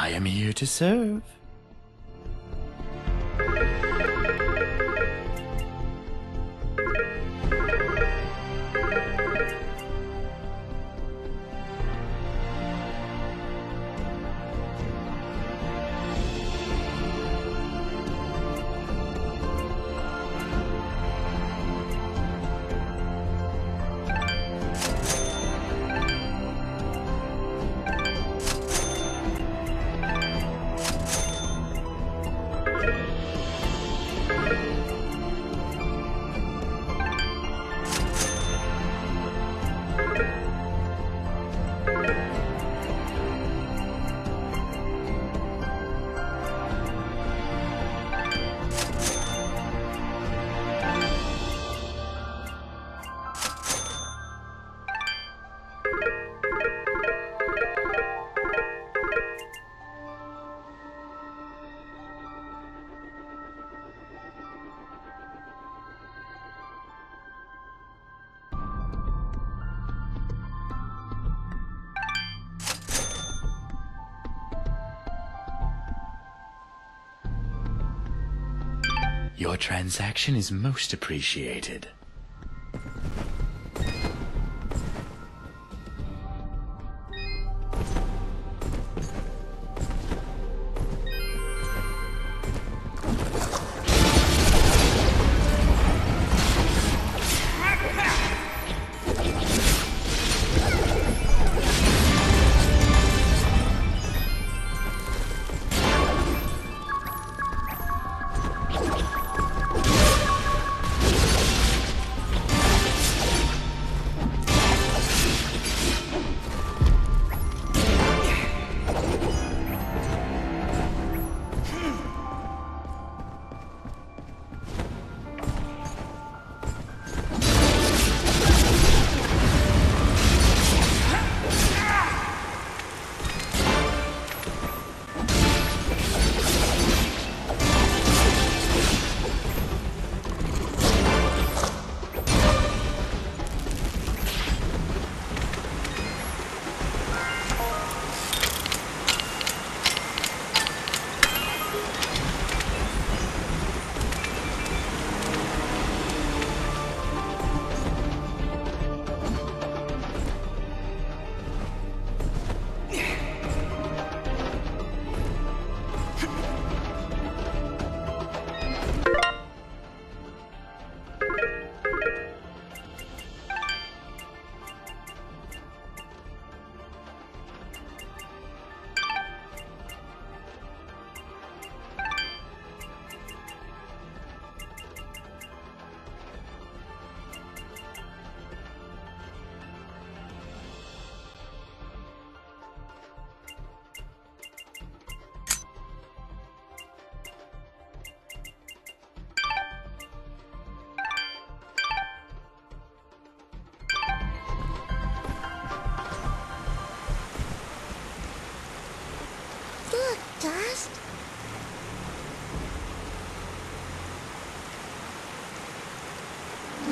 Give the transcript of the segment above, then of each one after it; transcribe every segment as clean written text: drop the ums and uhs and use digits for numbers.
I am here to serve. Your transaction is most appreciated. Dust?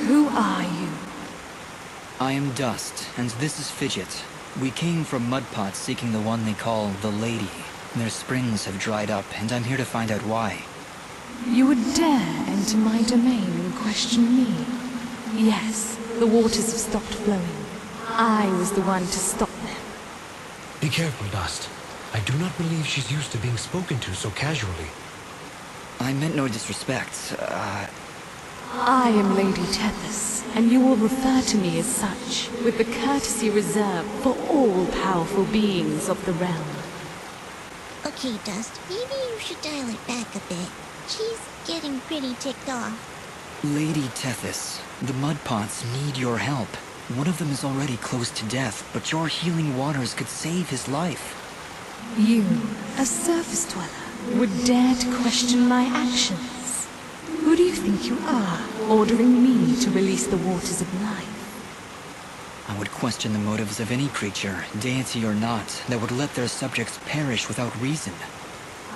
Who are you? I am Dust, and this is Fidget. We came from Mudpot seeking the one they call the Lady. Their springs have dried up, and I'm here to find out why. You would dare enter my domain and question me? Yes, the waters have stopped flowing. I was the one to stop them. Be careful, Dust. I do not believe she's used to being spoken to so casually. I meant no disrespect. I am Lady Tethys, and you will refer to me as such, with the courtesy reserved for all powerful beings of the realm. Okay, Dust, maybe you should dial it back a bit. She's getting pretty ticked off. Lady Tethys, the Mudpots need your help. One of them is already close to death, but your healing waters could save his life. You, a surface dweller, would dare to question my actions? Who do you think you are, ordering me to release the waters of life? I would question the motives of any creature, deity or not, that would let their subjects perish without reason.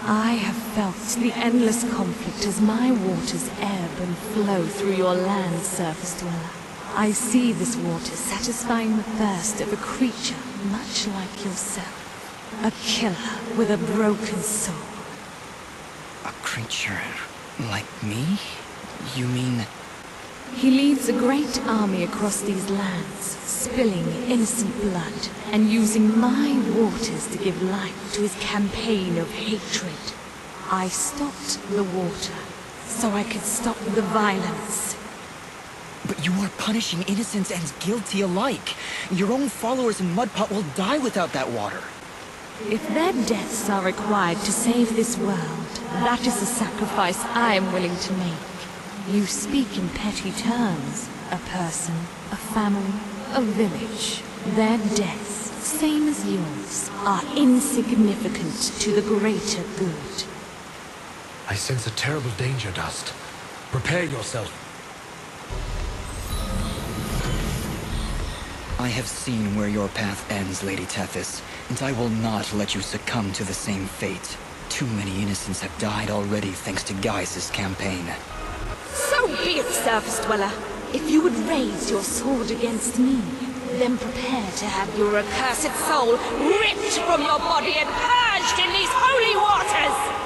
I have felt the endless conflict as my waters ebb and flow through your land, surface dweller. I see this water satisfying the thirst of a creature much like yourself. A killer with a broken soul. A creature like me? You mean... He leads a great army across these lands, spilling innocent blood, and using my waters to give life to his campaign of hatred. I stopped the water, so I could stop the violence. But you are punishing innocents and guilty alike. Your own followers in Mudpot will die without that water. If their deaths are required to save this world, that is a sacrifice I am willing to make. You speak in petty terms. A person, a family, a village. Their deaths, same as yours, are insignificant to the greater good. I sense a terrible danger, Dust. Prepare yourself. I have seen where your path ends, Lady Tethys, and I will not let you succumb to the same fate. Too many innocents have died already thanks to Gaius' campaign. So be it, Surface Dweller. If you would raise your sword against me, then prepare to have your accursed soul ripped from your body and purged in these holy waters!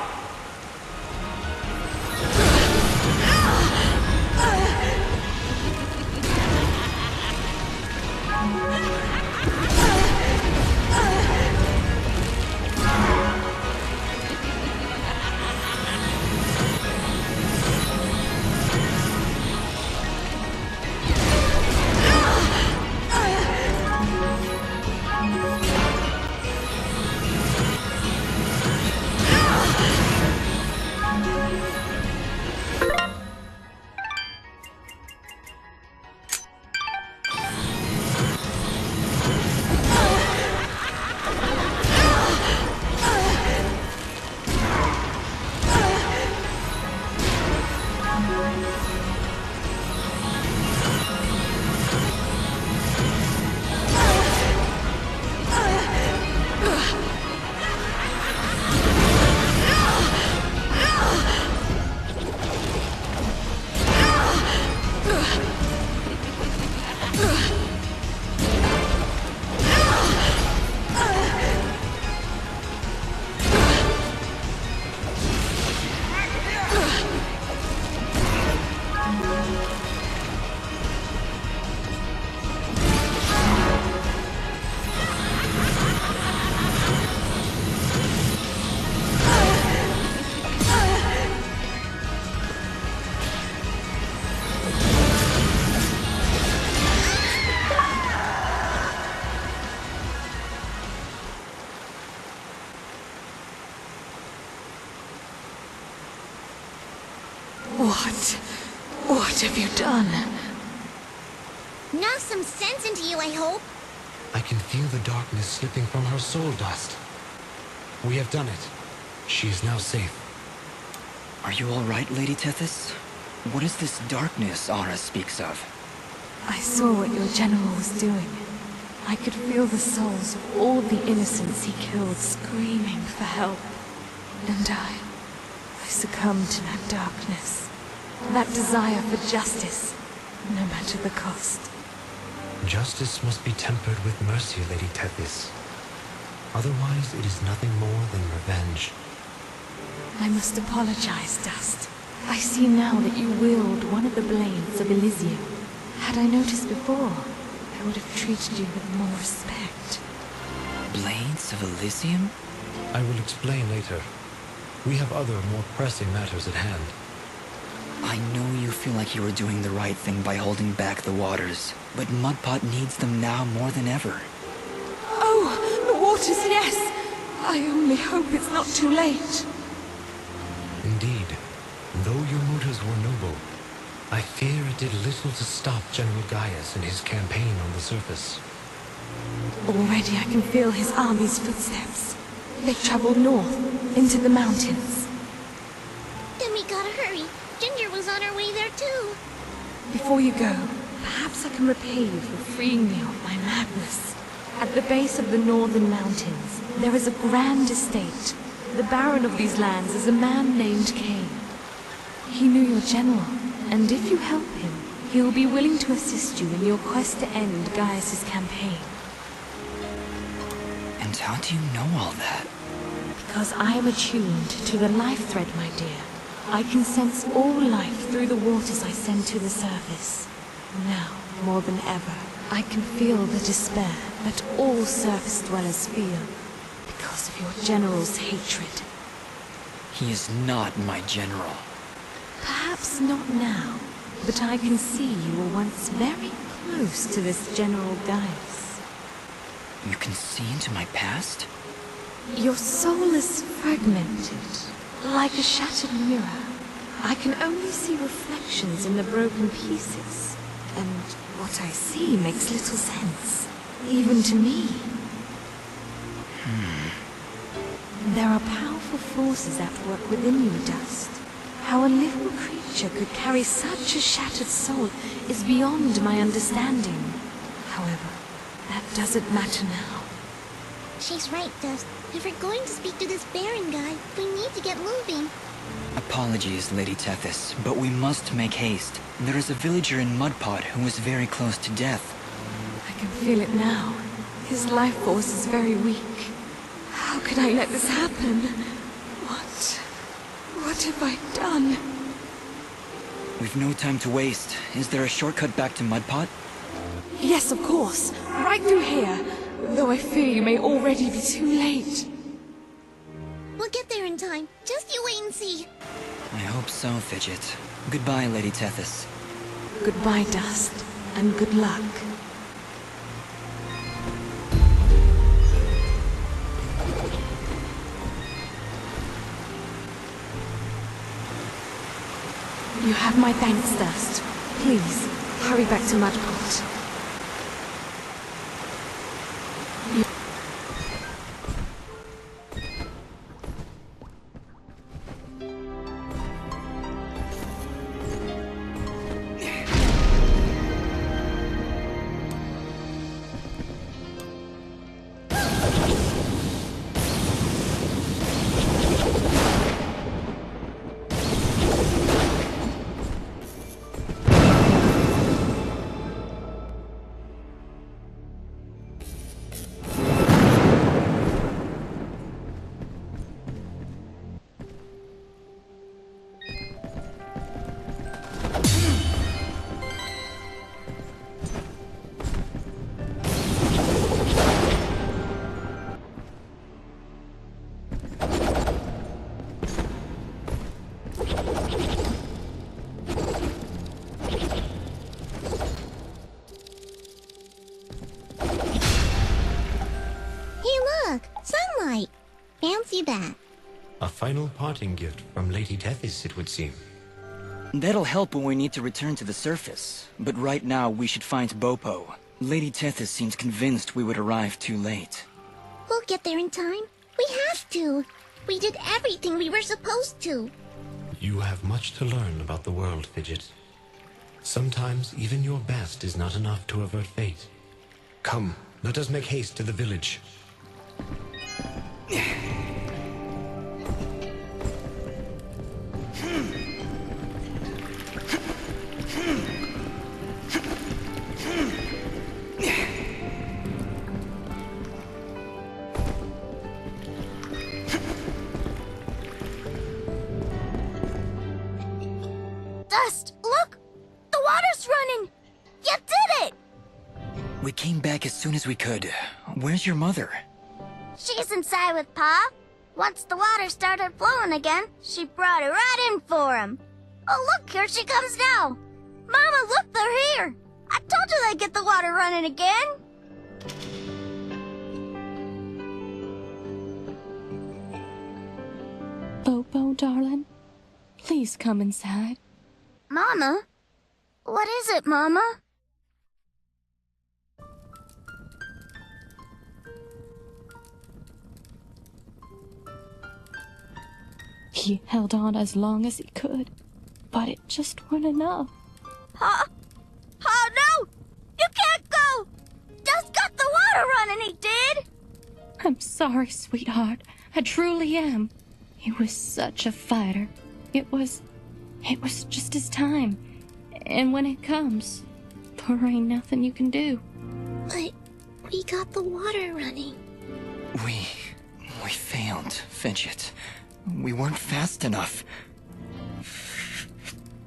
What have you done? Knock some sense into you, I hope. I can feel the darkness slipping from her soul, Dust. We have done it. She is now safe. Are you all right, Lady Tethys? What is this darkness Ara speaks of? I saw what your general was doing. I could feel the souls of all the innocents he killed screaming for help. And I succumbed to that darkness. That desire for justice, no matter the cost. Justice must be tempered with mercy, Lady Tethys. Otherwise, it is nothing more than revenge. I must apologize, Dust. I see now that you wield one of the blades of Elysian. Had I noticed before, I would have treated you with more respect. Blades of Elysium? I will explain later. We have other, more pressing matters at hand. I know you feel like you were doing the right thing by holding back the waters, but Mudpot needs them now more than ever. Oh, the waters, yes! I only hope it's not too late. Indeed, though your motives were noble, I fear it did little to stop General Gaius in his campaign on the surface. Already I can feel his army's footsteps. They've traveled north, into the mountains. Then we gotta hurry. Ginger was on her way there too. Before you go, perhaps I can repay you for freeing me of my madness. At the base of the northern mountains, there is a grand estate. The baron of these lands is a man named Cain. He knew your general, and if you help him, he'll be willing to assist you in your quest to end Gaius' campaign. And And how do you know all that? Because I am attuned to the life thread, my dear. I can sense all life through the waters I send to the surface. Now, more than ever, I can feel the despair that all surface dwellers feel because of your general's hatred. He is not my general. Perhaps not now, but I can see you were once very close to this General Gaius. You can see into my past? Your soul is fragmented, like a shattered mirror. I can only see reflections in the broken pieces, and what I see makes little sense, even to me. There are powerful forces at work within you, Dust. How a living creature could carry such a shattered soul is beyond my understanding. However, that doesn't matter now. She's right, Dust. If we're going to speak to this Baron guy, we need to get moving. Apologies, Lady Tethys, but we must make haste. There is a villager in Mudpot who was very close to death. I can feel it now. His life force is very weak. How could I let this happen? What have I done? We've no time to waste. Is there a shortcut back to Mudpot? Yes, of course. Right through here. Though I fear you may already be too late. We'll get there in time. Just you wait and see. I hope so, Fidget. Goodbye, Lady Tethys. Goodbye, Dust, and good luck. You have my thanks, Dust. Please, hurry back to Mudpot. Sunlight. Fancy that. A final parting gift from Lady Tethys, it would seem. That'll help when we need to return to the surface. But right now, we should find Bopo. Lady Tethys seems convinced we would arrive too late. We'll get there in time. We have to. We did everything we were supposed to. You have much to learn about the world, Fidget. Sometimes even your best is not enough to avert fate. Come, let us make haste to the village. Dust, look! The water's running! You did it! We came back as soon as we could. Where's your mother? She's inside with Pa. Once the water started flowing again, she brought it right in for him. Oh, look, here she comes now. Mama, look, they're here. I told you they'd get the water running again. Bopo, darling, please come inside. Mama? What is it, Mama? He held on as long as he could, but it just wasn't enough. Pa? Pa, no! You can't go! Dust got the water running, he did! I'm sorry, sweetheart. I truly am. He was such a fighter. It was just his time. And when it comes, there ain't nothing you can do. But we got the water running. We failed, Fidget. We weren't fast enough.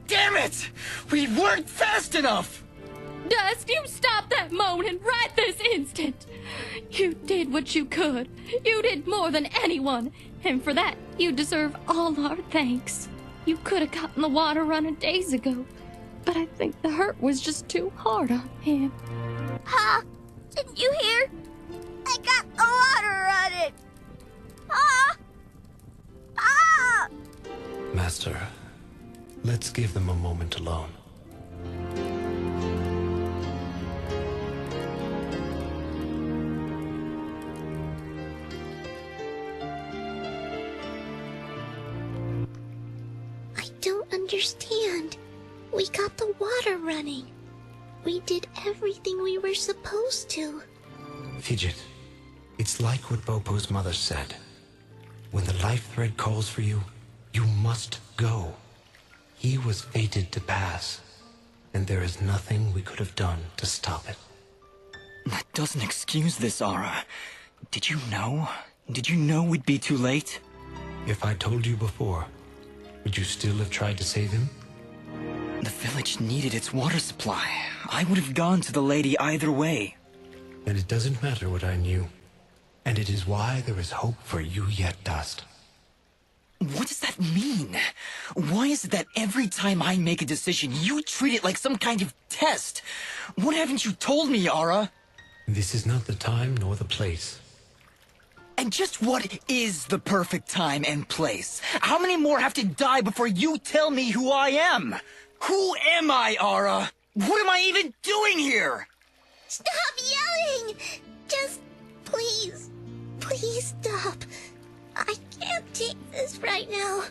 Damn it! We weren't fast enough! Dust, you stop that moaning right this instant. You did what you could. You did more than anyone. And for that, you deserve all our thanks. You could have gotten the water running days ago. But I think the hurt was just too hard on him. Pa, didn't you hear? I got the water running. Pa! Pa! Master, let's give them a moment alone. I don't understand. We got the water running. We did everything we were supposed to. Fidget, it's like what Bopo's mother said. When the life thread calls for you, you must go. He was fated to pass, and there is nothing we could have done to stop it. That doesn't excuse this, Aura. Did you know? Did you know we'd be too late? If I told you before, would you still have tried to save him? The village needed its water supply. I would have gone to the lady either way. Then it doesn't matter what I knew. And it is why there is hope for you yet, Dust. What does that mean? Why is it that every time I make a decision, you treat it like some kind of test? What haven't you told me, Aura? This is not the time nor the place. And just what is the perfect time and place? How many more have to die before you tell me who I am? Who am I, Aura? What am I even doing here? Stop yelling! Just please, please stop. I can't take this right now.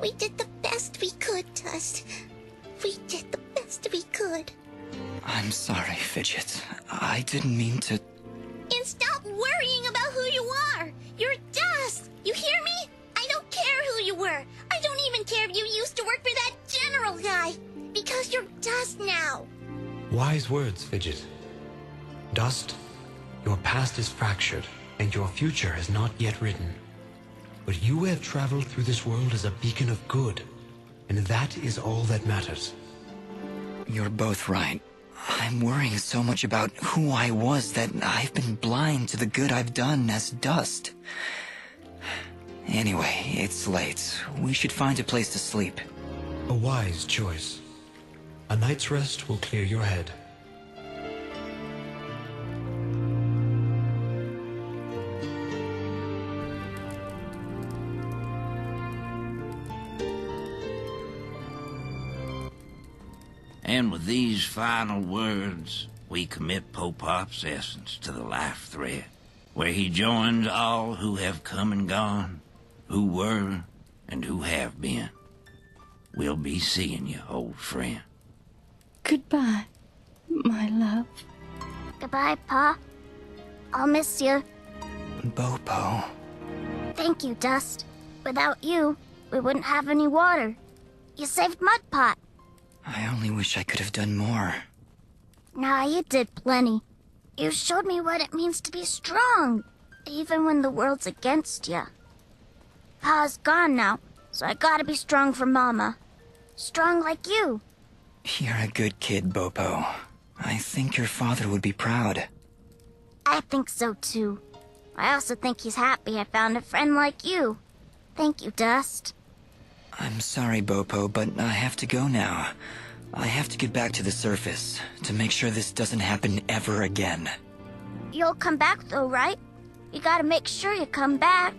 We did the best we could, Dust. We did the best we could. I'm sorry, Fidget. I didn't mean to... And stop worrying about who you are. You're Dust. You hear me? I don't care who you were. I don't even care if you used to work for that general guy. Because you're Dust now. Wise words, Fidget. Dust, your past is fractured, and your future is not yet written. But you have traveled through this world as a beacon of good, and that is all that matters. You're both right. I'm worrying so much about who I was that I've been blind to the good I've done as Dust. Anyway, it's late. We should find a place to sleep. A wise choice. A night's rest will clear your head. And with these final words, we commit Popop's essence to the life thread, where he joins all who have come and gone, who were and who have been. We'll be seeing you, old friend. Goodbye, my love. Goodbye, Pa. I'll miss you. Bopo. Thank you, Dust. Without you, we wouldn't have any water. You saved Mudpot. I only wish I could have done more. Nah, you did plenty. You showed me what it means to be strong, even when the world's against you. Pa's gone now, so I gotta be strong for Mama. Strong like you. You're a good kid, Bopo. I think your father would be proud. I think so too. I also think he's happy I found a friend like you. Thank you, Dust. I'm sorry, Bopo, but I have to go now. I have to get back to the surface to make sure this doesn't happen ever again. You'll come back though, right? You gotta make sure you come back.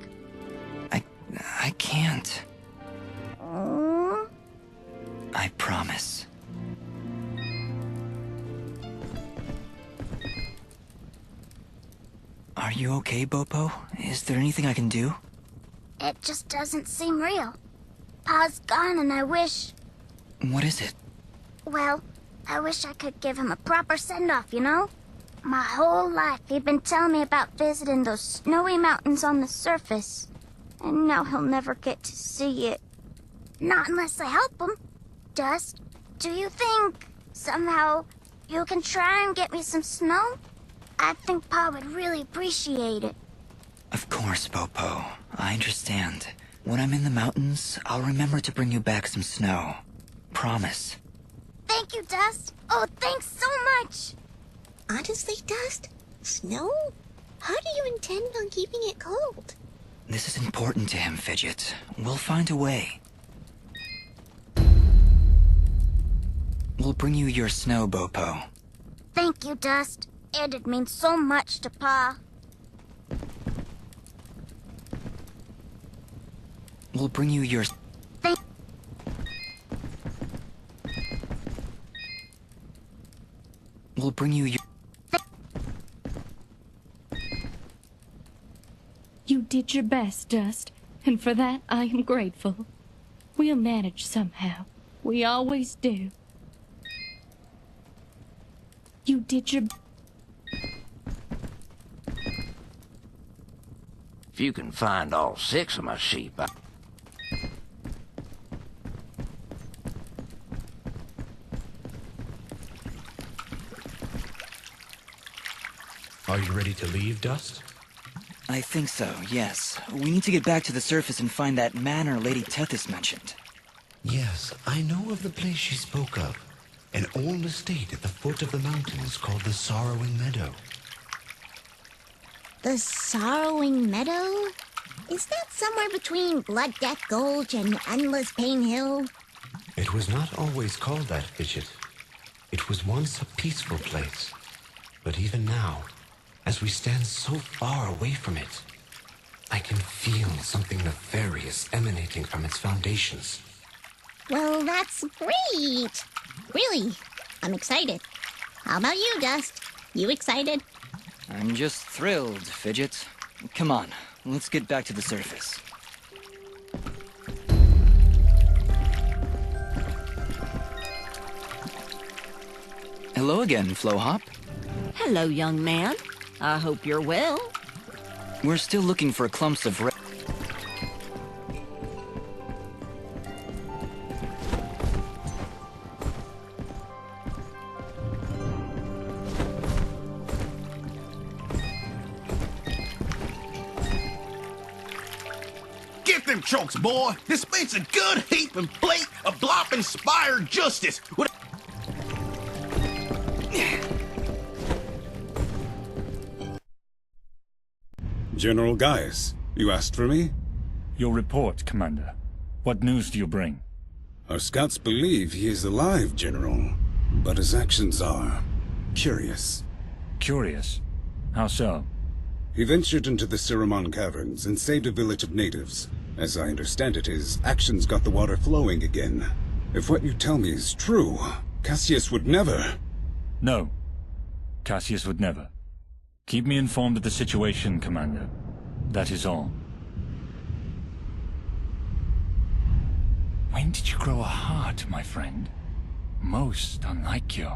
I can't. Mm. I promise. Are you okay, Bopo? Is there anything I can do? It just doesn't seem real. Pa's gone and I wish... What is it? Well, I wish I could give him a proper send-off, you know? My whole life he'd been telling me about visiting those snowy mountains on the surface. And now he'll never get to see it. Not unless I help him. Dust, do you think, somehow, you can try and get me some snow? I think Pa would really appreciate it. Of course, Popo. I understand. When I'm in the mountains, I'll remember to bring you back some snow. Promise. Thank you, Dust. Oh, thanks so much. Honestly, Dust? Snow? How do you intend on keeping it cold? This is important to him, Fidget. We'll find a way. We'll bring you your snow, Bopo. Thank you, Dust. And it means so much to Pa. We'll bring you your... Thank... We'll bring you your... You did your best, Dust, and for that I am grateful. We'll manage somehow. We always do. You did your... If you can find all 6 of my sheep, Are you ready to leave, Dust? I think so, yes. We need to get back to the surface and find that manor Lady Tethys mentioned. Yes, I know of the place she spoke of. An old estate at the foot of the mountains called the Sorrowing Meadow. The Sorrowing Meadow? Is that somewhere between Blood Death Gulch and Endless Pain Hill? It was not always called that, Fidget. It was once a peaceful place. But even now, as we stand so far away from it, I can feel something nefarious emanating from its foundations. Well, that's great! Really, I'm excited. How about you, Dust? You excited? I'm just thrilled, Fidget. Come on, let's get back to the surface. Hello again, Flowhop. Hello, young man. I hope you're well. We're still looking for clumps of red. Get them chokes, boy. This makes a good heaping plate of blop-inspired justice. General Gaius, you asked for me? Your report, Commander. What news do you bring? Our scouts believe he is alive, General, but his actions are curious. Curious? How so? He ventured into the Siramon caverns and saved a village of natives. As I understand it, his actions got the water flowing again. If what you tell me is true, Cassius would never... No. Cassius would never. Keep me informed of the situation, Commander. That is all. When did you grow a heart, my friend? Most unlike you.